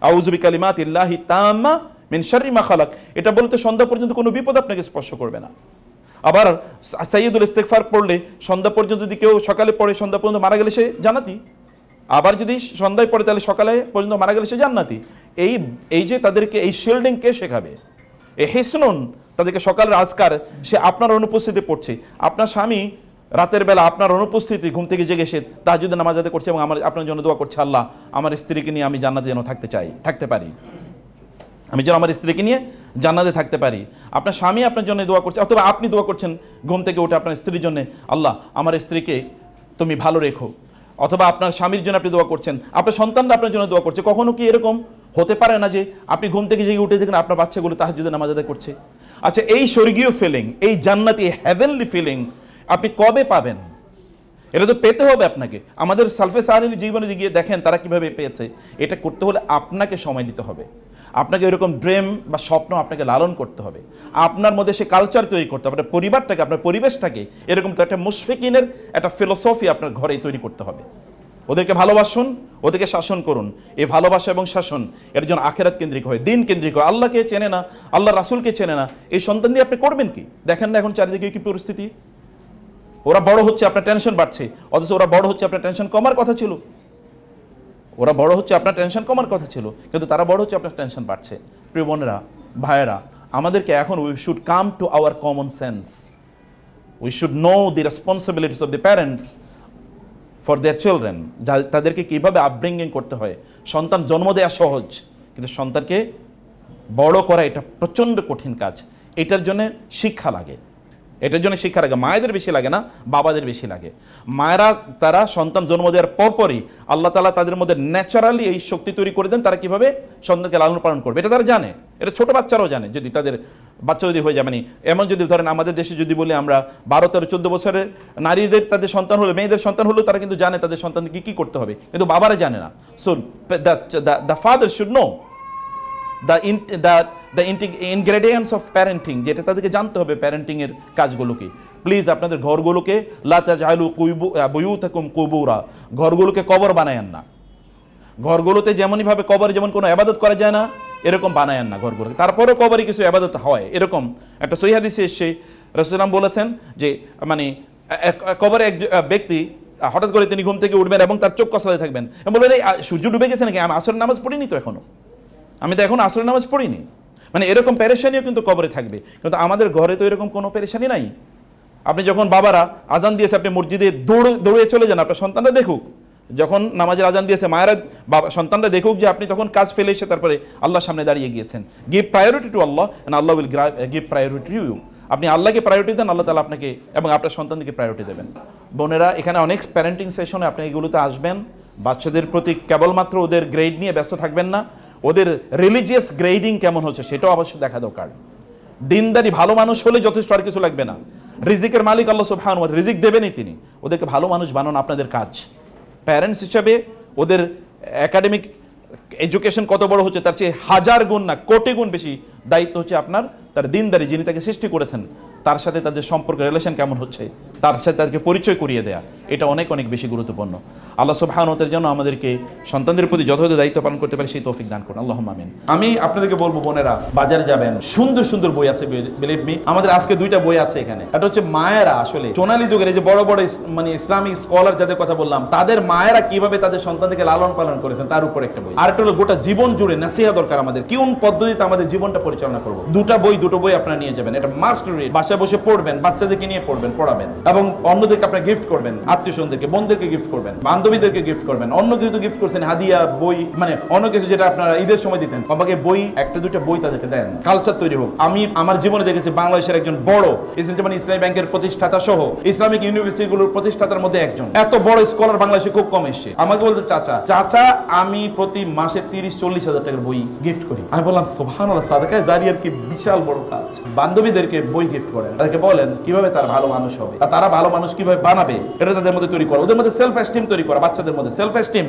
আউযু বিকালিমাতিল্লাহি তাম্মা মিন শাররি মা খালাক, এটা বলতে সন্ধ্যা পর্যন্ত কোনো বিপদ আপনাকে স্পর্শ করবে না। আবার সাইয়্যিদুল ইস্তিগফার পড়লে সন্ধ্যা পর্যন্ত যদি কেউ সকালে পড়ে সন্ধ্যা পর্যন্ত মারা গেলে সে জান্নাতি, আবার যদি সন্ধ্যায় পড়ে তাহলে সকালে পর্যন্ত মারা গেলে সে জান্নাতি। এই যে তাদেরকে এই শিল্ডিং কে শেখাবে, এই হিসনুন, তাদেরকে সকালের আজকার সে আপনার অনুপস্থিতি পড়ছে। আপনার স্বামী রাতের বেলা আপনার অনুপস্থিতি ঘুম থেকে জেগে সে তাহাজ্জুদের নামাজ আদায় করছে এবং আপনার জন্য দোয়া করছে, আল্লাহ আমার স্ত্রীকে নিয়ে আমি জান্নাতে যেন থাকতে পারি, আমি যেন আমার স্ত্রীকে নিয়ে জান্নাতে থাকতে পারি। আপনার স্বামী আপনার জন্য দোয়া করছে, অথবা আপনি দোয়া করছেন ঘুম থেকে উঠে আপনার স্ত্রীর জন্য, আল্লাহ আমার স্ত্রীকে তুমি ভালো রেখো। অথবা আপনার স্বামীর জন্য আপনি দোয়া করছেন, আপনার সন্তানরা আপনার জন্য দোয়া করছে। কখনো কি এরকম হতে পারে না যে আপনি ঘুম থেকে জেগে উঠে দেখেন আপনার বাচ্চাগুলো তাহাজ্জুদের নামাজ আদায় করছে? আচ্ছা, এই স্বর্গীয় ফিলিং, এই জান্নাতি হেভেনলি ফিলিং আপনি কবে পাবেন? এটা তো পেতে হবে আপনাকে। আমাদের সালফে সালেহিন জীবনে গিয়ে দেখেন তারা কিভাবে পেয়েছে। এটা করতে হলে আপনাকে সময় দিতে হবে, আপনাকে এরকম ড্রিম বা স্বপ্ন আপনাকে লালন করতে হবে, আপনার মধ্যে সে কালচার তৈরি করতে হবে, আপনার পরিবারটাকে, আপনার পরিবেশটাকে এরকম তো একটা মুশফিকিনের একটা ফিলোসফি আপনার ঘরে তৈরি করতে হবে। ওদেরকে ভালোবাসুন, ওদেরকে শাসন করুন। এই ভালোবাসা এবং শাসন এর জন্য আখেরাত কেন্দ্রিক হয়, দিন কেন্দ্রিক হয়। আল্লাহকে চেনে না, আল্লাহ রাসূলকে চেনে না, এই সন্তান দিয়ে আপনি করবেন কি? দেখেন না এখন চারিদিকে কি পরিস্থিতি। ওরা বড় হচ্ছে, আপনার টেনশন বাড়ছে, অথচ ওরা বড় হচ্ছে আপনার টেনশন কমার কথা ছিল। ওরা বড় হচ্ছে আপনার টেনশন কমার কথা ছিল, কিন্তু তারা বড় হচ্ছে আপনার টেনশন বাড়ছে। প্রিয় বোনেরা, ভাইয়েরা, আমাদেরকে এখন we should come to our common sense. We should know the responsibilities of the parents for their children. তাদেরকে কীভাবে আপব্রিঙ্গিং করতে হয়। সন্তান জন্ম দেওয়া সহজ, কিন্তু সন্তানকে বড় করা এটা প্রচণ্ড কঠিন কাজ। এটার জন্য শিক্ষা লাগে, এটার জন্য শিক্ষা লাগে। মায়েদের বেশি লাগে না, বাবাদের বেশি লাগে। মায়েরা তারা সন্তান জন্ম দেওয়ার পরপরই আল্লাহ তাআলা তাদের মধ্যে ন্যাচারালি এই শক্তি তৈরি করে দেন, তারা কীভাবে সন্তানকে লালন পালন করবে এটা তারা জানে। এটা ছোট বাচ্চারাও জানে। যদি তাদের বাচ্চা যদি হয়ে যাবে, এমন যদি ধরেন আমাদের দেশে যদি বলি আমরা 12, 13, 14 বছরের নারীদের তাদের সন্তান হলো, মেয়েদের সন্তান হলেও তারা কিন্তু জানে তাদের সন্তানকে কী করতে হবে, কিন্তু বাবারা জানে না। So the father should know the ingredients of parenting, যেটা তাদেরকে জানতে হবে প্যারেন্টিংয়ের কাজগুলোকে। প্লিজ আপনাদের ঘরগুলোকে লা তাজআলু বুয়ুতাকুম কুবুরা, ঘরগুলোকে কবর বানায়েন না। ঘরগুলোতে যেমনইভাবে কবর যেমন কোনো ইবাদত করা যায় না, এরকম বানায়েন না ঘরগুলোকে। তারপরেও কবরে কিছু ইবাদত হয়, এরকম একটা সহিহ হাদিসে এসে রাসূলুল্লাহ বলেছেন যে মানে কবরে এক ব্যক্তি হঠাৎ করে তিনি ঘুম থেকে উঠবেন এবং তার চোখ কসলাতে থাকবেন এবং বলবেন এই সূর্য ডুবে গেছে নাকি, আমি আসরের নামাজ পড়িনি তো এখনো, আমি তো এখন আসরের নামাজ পড়িনি। মানে এরকম পেরেশানিও কিন্তু কবরে থাকবে, কিন্তু আমাদের ঘরে তো এরকম কোনো পেরেশানি নাই। আপনি যখন বাবারা আজান দিয়েছে আপনি মসজিদে দৌড়ে চলে যান, আপনার সন্তানরা দেখুক। যখন নামাজের আজান দিয়েছে মায়েরা সন্তানরা দেখুক যে আপনি তখন কাজ ফেলে এসে তারপরে আল্লাহর সামনে দাঁড়িয়ে গিয়েছেন। Give priority to Allah and Allah will give priority to you. আপনি আল্লাহকে প্রায়োরিটি দেন, আল্লাহ তাআলা আপনাকে এবং আপনার সন্তানকে প্রায়োরিটি দেবেন। বোনেরা, এখানে অনেক প্যারেন্টিং সেশনে আপনি এগুলোতে আসবেন। বাচ্চাদের প্রতি কেবলমাত্র ওদের গ্রেড নিয়ে ব্যস্ত থাকবেন না, ওদের রিলিজিয়াস গ্রেডিং কেমন হচ্ছে সেটাও অবশ্যই দেখা দরকার। দিনদারি ভালো মানুষ হলে যথেষ্ট, আর কিছু লাগবে না। রিজিকের মালিক আল্লাহ সুবহানাহু ওয়া তাআলা, রিজিক দেবেনই তিনি। ওদেরকে ভালো মানুষ বানানো আপনাদের কাজ। প্যারেন্টস হিসাবে ওদের একাডেমিক এডুকেশন কত বড় হচ্ছে তার চেয়ে 1000 গুণ না কোটি গুণ বেশি দায়িত্ব হচ্ছে আপনার তার দিনদারি, যিনি তাকে সৃষ্টি করেছেন তার সাথে তাদের সম্পর্ক রিলেশন কেমন হচ্ছে, তার সাথে তাদেরকে পরিচয় করিয়ে দেয়া, এটা অনেক অনেক বেশি গুরুত্বপূর্ণ। আল্লাহ সুবহানাহু ওয়া তাআলা যেন আমাদেরকে সন্তানদের প্রতি যথাযথ দায়িত্ব পালন করতে পারে সেই তৌফিক দান করুন, আল্লাহুম্মা আমিন। আমি আপনাদেরকে বলবো বোনেরা, বাজারে যাবেন, সুন্দর সুন্দর বই আছে, বিলিভ মি। আমাদের আজকে 2টা বই আছে এখানে। এটা হচ্ছে মায়েরা আসলে সোনালী যুগের এই যে বড় বড় মানে ইসলামিক স্কলার যাদের কথা বললাম, তাদের মায়েরা কিভাবে তাদের সন্তানদেরকে লালন পালন করেছেন তার উপর একটা বই। আর একটা হলো গোটা জীবন জুড়ে নাসিহা দরকার আমাদের, কোন পদ্ধতিতে আমাদের জীবনটা পরিচালনা করবো। দুটো বই আপনারা নিয়ে যাবেন, এটা মাস্ট রিড। বাসায় বসে পড়বেন, বাচ্চাদেরকে নিয়ে পড়বেন, পড়াবেন এবং অন্যদেরকে আপনারা গিফট করবেন, আত্মীয়স্বজনদেরকে, বোনদেরকে গিফট করবেন, বান্ধবীদেরকে গিফট করবেন। অন্য কিছু তো গিফট করছেন, হাদিয়া, বই, মানে অন্য কিছু যেটা আপনারা ঈদের সময় দিতেন, আমাকে বই, 1-2টা বই তাদেরকে দেন, কালচার তৈরি হোক। আমি আমার জীবনে দেখেছি বাংলাদেশের একজন বড় ইসলামী ব্যাংকের প্রতিষ্ঠাতা সহ ইসলামিক ইউনিভার্সিটিগুলোর প্রতিষ্ঠাতার মধ্যে একজন, এত বড় স্কলার বাংলাদেশে খুব কম এসছে। আমাকে বলতে চাচা আমি প্রতি মাসে 30-40 হাজার টাকার বই গিফট করি। আমি বললাম সুবহানাল্লাহ, সাদাকায়ে জারিয়ার কি বিশাল বড় কাজ। বান্ধবীদেরকে বই গিফট করেন, তাদেরকে বলেন কিভাবে তারা ভালো মানুষ হবে, তারা ভালো মানুষ কিভাবে বানাবে, এটা তাদের মধ্যে তৈরি করা, ওদের মধ্যে সেলফ এস্টিম তৈরি করা, বাচ্চাদের মধ্যে সেলফ এস্টিম।